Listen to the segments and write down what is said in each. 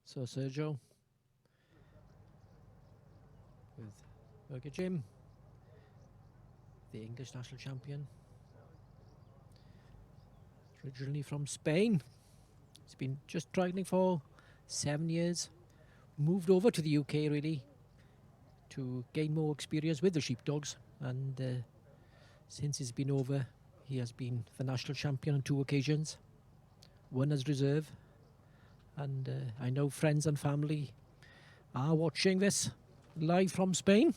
So Sergio with Murguia Jim, the English national champion, originally from Spain. He's been just trialing for 7 years, moved over to the UK really to gain more experience with the Sheepdogs, and since he's been over he has been the national champion on 2 occasions, one as reserve, and I know friends and family are watching this live from Spain,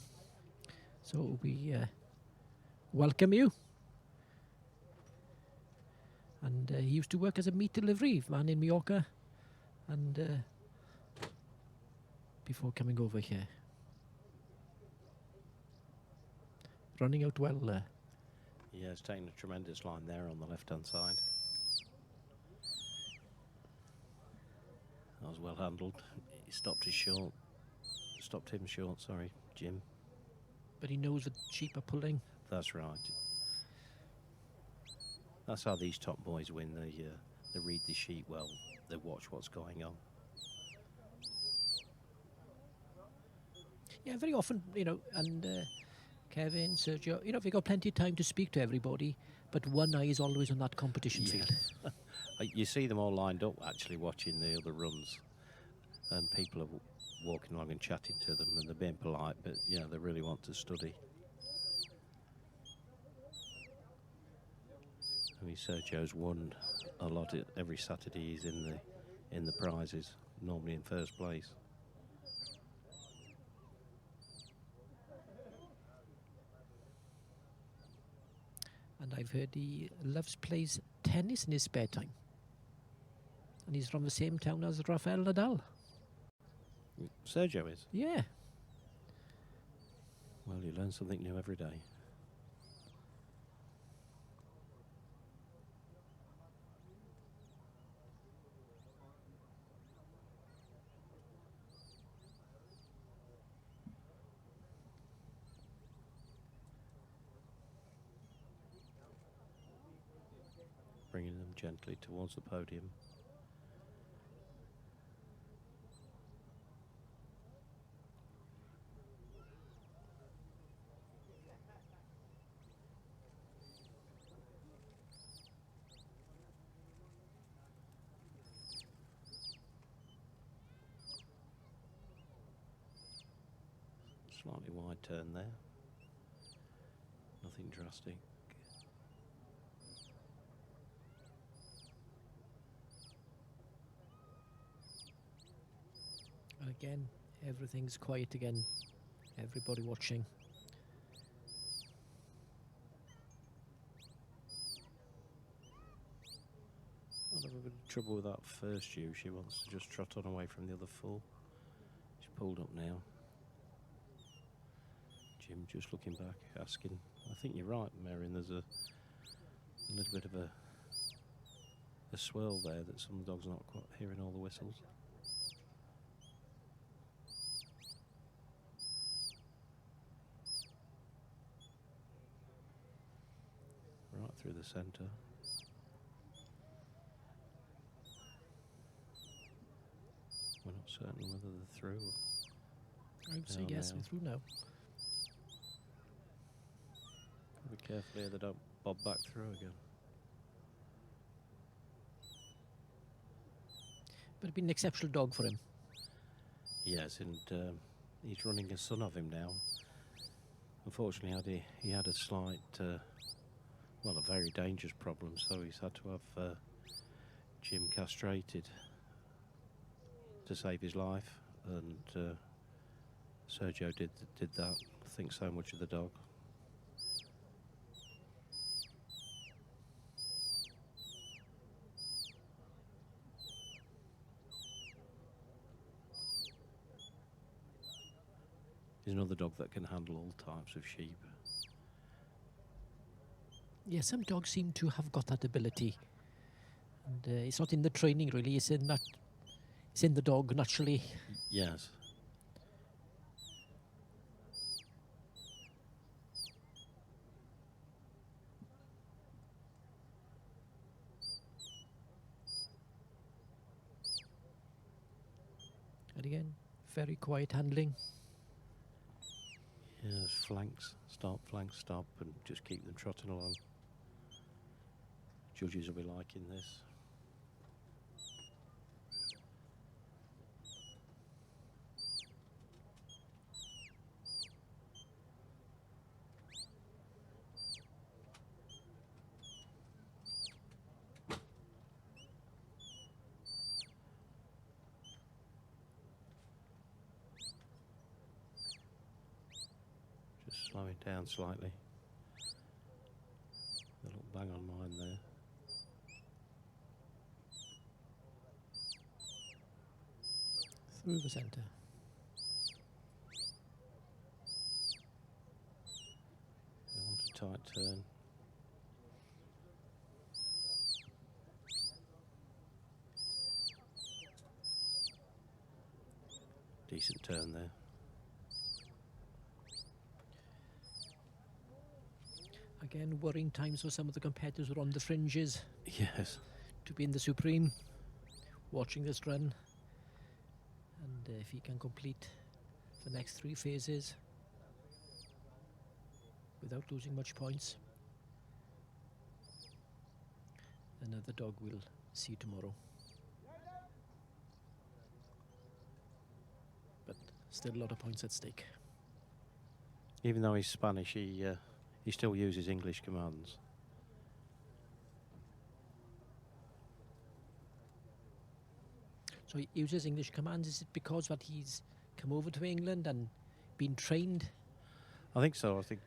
so we welcome you. And he used to work as a meat delivery man in Mallorca, and before coming over here. Running out well there. Yeah, it's taking a tremendous line there on the left-hand side. That was well handled. He stopped him short, sorry, Jim. But he knows the sheep are pulling. That's right. That's how these top boys win. They read the sheep well. They watch what's going on. Yeah, very often, and Kevin, Sergio, they've got plenty of time to speak to everybody, but one eye is always on that competition field. You see them all lined up actually watching the other runs, and people are walking along and chatting to them, and they're being polite, but yeah, they really want to study. I mean, Sergio's won a lot every Saturday. He's in the prizes, normally in first place. And I've heard he plays tennis in his spare time. And he's from the same town as Rafael Nadal. Sergio is? Yeah. Well, you learn something new every day. Bringing them gently towards the podium. Slightly wide turn there. Nothing drastic. And again, everything's quiet again. Everybody watching. I'll have a bit of trouble with that first ewe. She wants to just trot on away from the other four. She's pulled up now. Jim just looking back, asking. I think you're right, Marion. There's a little bit of a swirl there that some dogs are not quite hearing all the whistles. Right through the centre. We're not certain whether they're through. I would say yes, we're through now. Be careful here they don't bob back through again. But it's been an exceptional dog for him. Yes, and he's running a son of him now. Unfortunately, he had a slight, well, a very dangerous problem, so he's had to have Jim castrated to save his life, and Sergio did that. I think so much of the dog. He's another dog that can handle all types of sheep. Yeah, some dogs seem to have got that ability, and it's not in the training really. It's in that. It's in the dog naturally. Yes. And again, very quiet handling. Yeah, flanks, stop, and just keep them trotting along. Judges will be liking this. Just slow it down slightly. A little bang on mine there. Through the centre. They want a tight turn. Decent turn there. Again, worrying times for some of the competitors who are on the fringes. Yes. To be in the Supreme, watching this run. And if he can complete the next 3 phases without losing much points, another dog we'll see tomorrow. But still a lot of points at stake. Even though he's Spanish, he still uses English commands. So he uses English commands. Is it because that he's come over to England and been trained? I think so. I think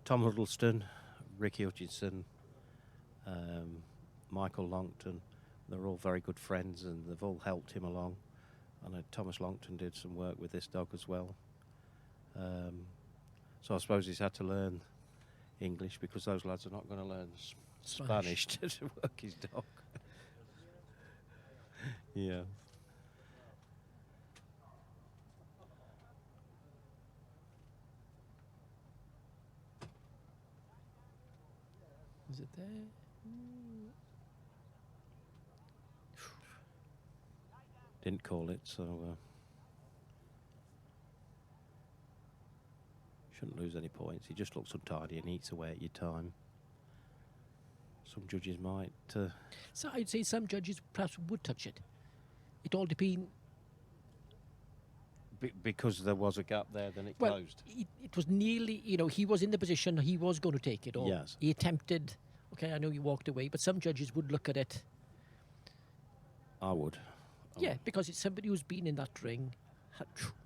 Tom Huddleston, Ricky Hutchinson, Michael Longton, they're all very good friends and they've all helped him along. I know Thomas Longton did some work with this dog as well. So I suppose he's had to learn English because those lads are not going to learn Spanish to work his dog. Yeah. Is it there? Didn't call it, so shouldn't lose any points. He just looks untidy and eats away at your time. Some judges might. So I'd say some judges perhaps would touch it. It all depends. Because there was a gap there, then it closed. It was nearly, he was in the position, he was going to take it. Or Yes. he attempted. Okay, I know you walked away, but some judges would look at it. I would. Yeah, because it's somebody who's been in that ring,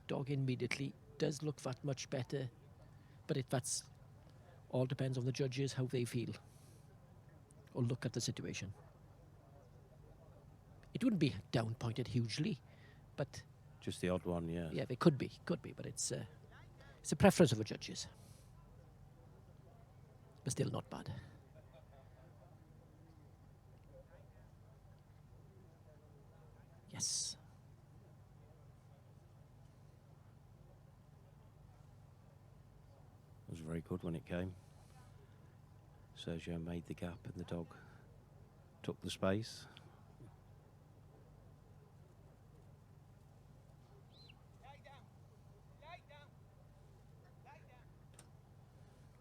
dog immediately, does look that much better. But that's all depends on the judges, how they feel. Or look at the situation. It wouldn't be down pointed hugely, but Just the odd one, yeah. yeah, they could be, but it's a preference of the judges. But still not bad. Yes. It was very good when it came. Sergio made the gap and the dog took the space.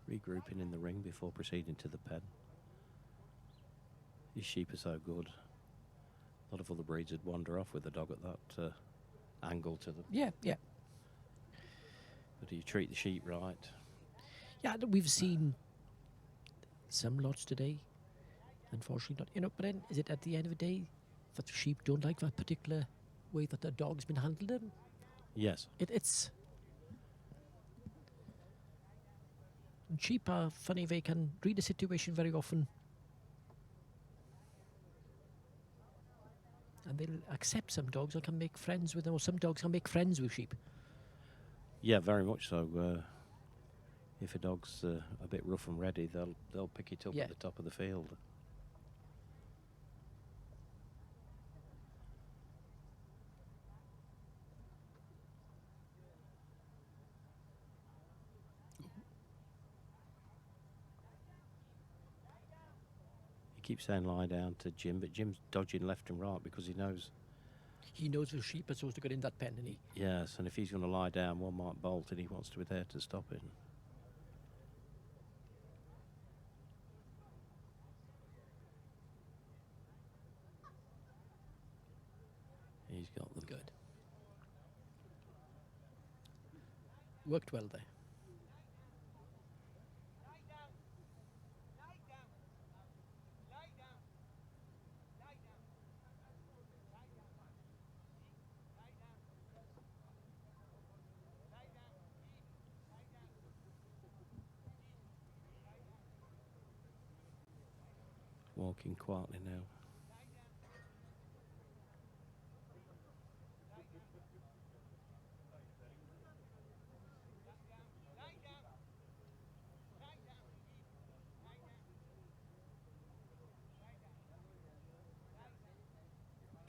Regrouping in the ring before proceeding to the pen. These sheep are so good. A lot of other breeds would wander off with the dog at that angle to them. Yeah. But you treat the sheep right. Yeah, we've seen some lots today. Unfortunately not, but then is it at the end of the day that the sheep don't like that particular way that the dog's been handled? Yes. It's... And sheep are funny, they can read a situation very often. And they'll accept some dogs and can make friends with them, or some dogs can make friends with sheep. Yeah, very much so. If a dog's a bit rough and ready, they'll pick it up at the top of the field. He keeps saying lie down to Jim, but Jim's dodging left and right because he knows he knows the sheep are supposed to get in that pen, and he. Yes, and if he's going to lie down, one might bolt, and he wants to be there to stop it. He's got them. Good. Worked well there. Walking quietly now.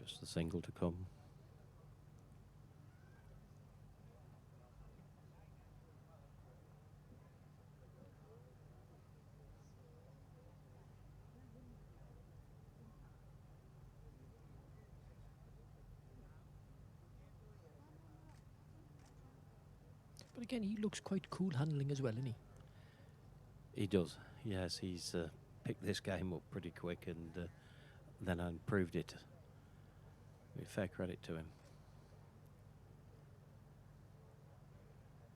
Just the single to come. But again, he looks quite cool handling as well, isn't he? He does. Yes, he's picked this game up pretty quick and then improved it. With fair credit to him.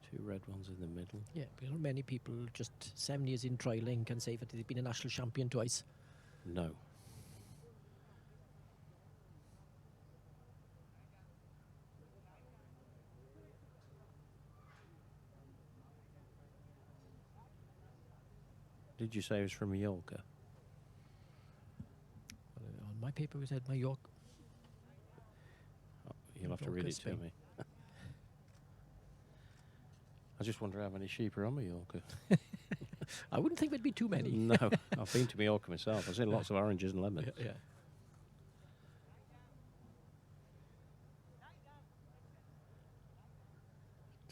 Two red ones in the middle. Yeah, because not many people just 7 years in trialling can say that they've been a national champion twice. No. Did you say he was from Mallorca? On my paper, it said Mallorca. Oh, you'll have to read it to Spain. me. I just wonder how many sheep are on Mallorca. I wouldn't think there'd be too many. No, I've been to Mallorca myself. I've seen lots of oranges and lemons. Yeah.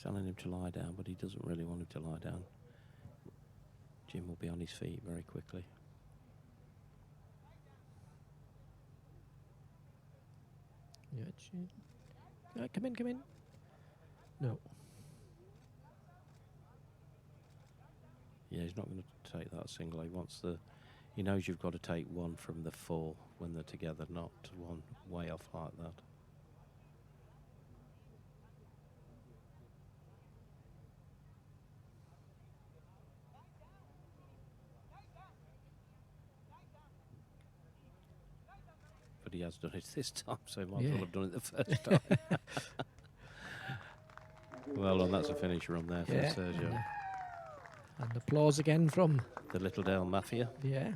Telling him to lie down, but he doesn't really want him to lie down. Jim will be on his feet very quickly. Yeah, come in. No. Yeah, he's not going to take that single. He wants the. He knows you've got to take one from the four when they're together, not one way off like that. But he has done it this time, so he might as well have done it the first time. Well, and that's a finish run there for Sergio. And applause again from The Littledale Mafia. Yeah.